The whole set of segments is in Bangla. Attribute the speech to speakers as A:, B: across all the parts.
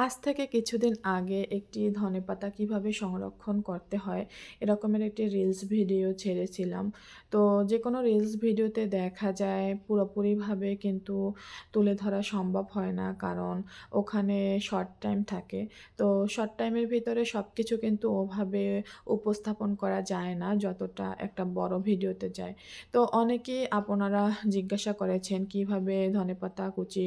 A: আজ থেকে কিছুদিন আগে একটি ধনেপাতা কিভাবে সংরক্ষণ করতে হয় এরকমের একটি রিলস ভিডিও ছেড়েছিলাম। তো যেকোনো রিলস ভিডিওতে দেখা যায় পুরোপুরিভাবে কিন্তু তুলে ধরা সম্ভব হয় না। কারণ ওখানে শর্ট টাইম থাকে। তো শর্ট টাইমের ভিতরে সবকিছু কিন্তু ওভাবে উপস্থাপন করা যায় না যতটা একটা বড় ভিডিওতে যায়। তো অনেকেই আপনারা জিজ্ঞাসা করেছেন কিভাবে ধনেপাতা কুচি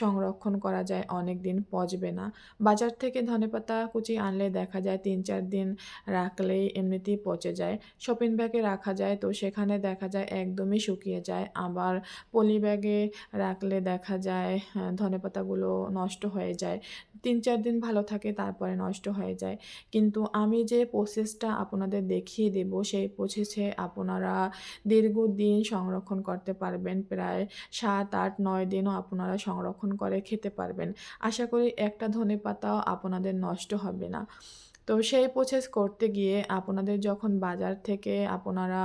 A: সংরক্ষণ করা যায় অনেকদিন পচবে না। বাজার থেকে ধনেপাতা কুচি আনলে দেখা যায় ৩-৪ দিন রাখলেই এমনিতেই পচে যায়। শপিং ব্যাগে রাখা যায় তো সেখানে দেখা যায় একদমই শুকিয়ে যায়। আবার পলি ব্যাগে রাখলে দেখা যায় ধনেপাতাগুলো নষ্ট হয়ে যায়। ৩-৪ দিন ভালো থাকে তারপরে নষ্ট হয়ে যায়। কিন্তু আমি যে প্রসেসটা আপনাদের দেখিয়ে দেব সেই প্রসেসে আপনারা দীর্ঘদিন সংরক্ষণ করতে পারবেন। প্রায় ৭, ৮, ৯ দিনও আপনারা সংরক্ষণ করে খেতে পারবেন। আশা করি একটা ধনেপাতাও আপনাদের নষ্ট হবে না। তো সেই প্রসেস করতে গিয়ে আপনাদের যখন বাজার থেকে আপনারা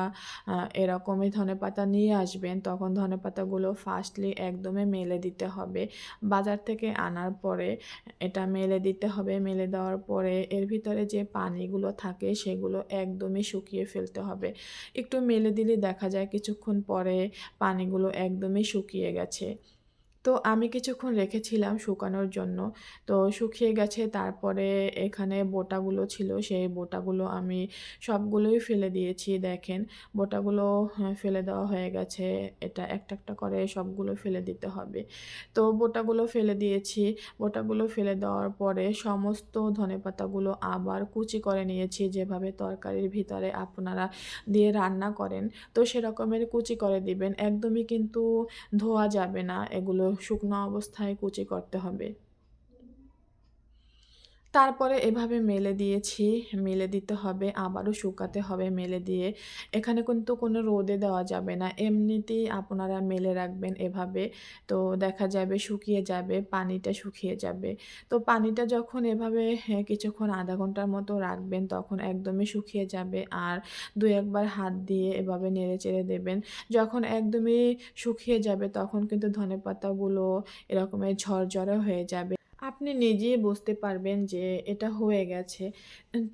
A: এরকমই ধনেপাতা নিয়ে আসবেন, তখন ধনেপাতাগুলো ফার্স্টলি একদমই মেলে দিতে হবে। বাজার থেকে আনার পরে এটা মেলে দিতে হবে। মেলে দেওয়ার পরে এর ভিতরে যে পানিগুলো থাকে সেগুলো একদমই শুকিয়ে ফেলতে হবে। একটু মেলে দিলে দেখা যায় কিছুক্ষণ পরে পানিগুলো একদমই শুকিয়ে গেছে। তো আমি কিছুক্ষণ রেখেছিলাম শুকানোর জন্য। তো শুকিয়ে গেছে তারপরে এখানে বোটাগুলো ছিল, সেই বোটাগুলো আমি সবগুলোই ফেলে দিয়েছি দেখেন। বোটাগুলো ফেলে দেওয়া হয়ে গেছে। এটা একটা, একটা করে সবগুলো ফেলে দিতে হবে। তো বোটাগুলো ফেলে দিয়েছি। বোটাগুলো ফেলে দেওয়ার পরে সমস্ত ধনেপাতাগুলো আবার কুচি করে নিয়েছি যেভাবে তরকারির ভিতরে আপনারা দিয়ে রান্না করেন। তো সেরকমের কুচি করে দিবেন। একদমই কিন্তু ধোয়া যাবে না। এগুলো শুকনো অবস্থায় কুচি করতে হবে। তারপরে এভাবে মেলে দিয়েছি। মেলে দিতে হবে, আবারও শুকাতে হবে মেলে দিয়ে। এখানে কিন্তু কোনো রোদে দেওয়া যাবে না। এমনিতেই আপনারা মেলে রাখবেন এভাবে। তো দেখা যাবে শুকিয়ে যাবে, পানিটা শুকিয়ে যাবে। তো পানিটা যখন এভাবে কিছুক্ষণ ০.৫ ঘন্টার মতো রাখবেন তখন একদমই শুকিয়ে যাবে। আর ২-১ বার হাত দিয়ে এভাবে নেড়েচেড়ে দেবেন। যখন একদমই শুকিয়ে যাবে তখন কিন্তু ধনেপাতাগুলো এরকমের ঝরঝরে হয়ে যাবে। আপনি নিজেই বুঝতে পারবেন যে এটা হয়ে গেছে।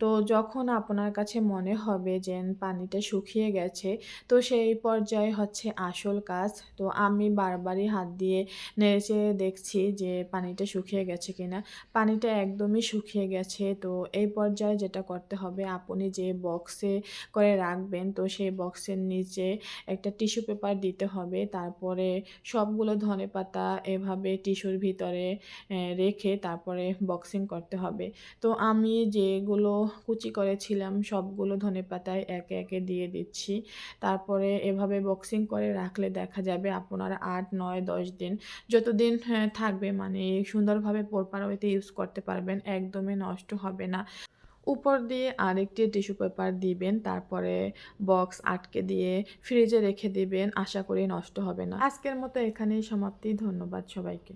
A: তো যখন আপনার কাছে মনে হবে যে পানিটা শুকিয়ে গেছে, তো সেই পর্যায়ে হচ্ছে আসল কাজ। তো আমি বারবারই হাত দিয়ে নেড়েচেড়ে দেখছি যে পানিটা শুকিয়ে গেছে কিনা। পানিটা একদমই শুকিয়ে গেছে। তো এই পর্যায়ে যেটা করতে হবে আপনি যে বক্সে করে রাখবেন তো সেই বক্সের নিচে একটা টিস্যু পেপার দিতে হবে। তারপরে সবগুলো ধনেপাতা এভাবে টিস্যুর ভিতরে রেখে তারপরে বক্সিং করতে হবে। তো আমি যেগুলো কুচি করেছিলাম সবগুলো ধনেপাতায় একে, একে দিয়ে দিচ্ছি। তারপরে এভাবে বক্সিং করে রাখলে দেখা যাবে আপনার ৮, ৯, ১০ দিন যতদিন থাকবে মানে সুন্দরভাবে প্রপার ওয়েতে ইউজ করতে পারবেন। একদমই নষ্ট হবে না। উপর দিয়ে আরেকটি টিস্যু পেপার দিবেন। তারপরে বক্স আটকে দিয়ে ফ্রিজে রেখে দিবেন। আশা করি নষ্ট হবে না। আজকের মতো এখানেই সমাপ্তি। ধন্যবাদ সবাইকে।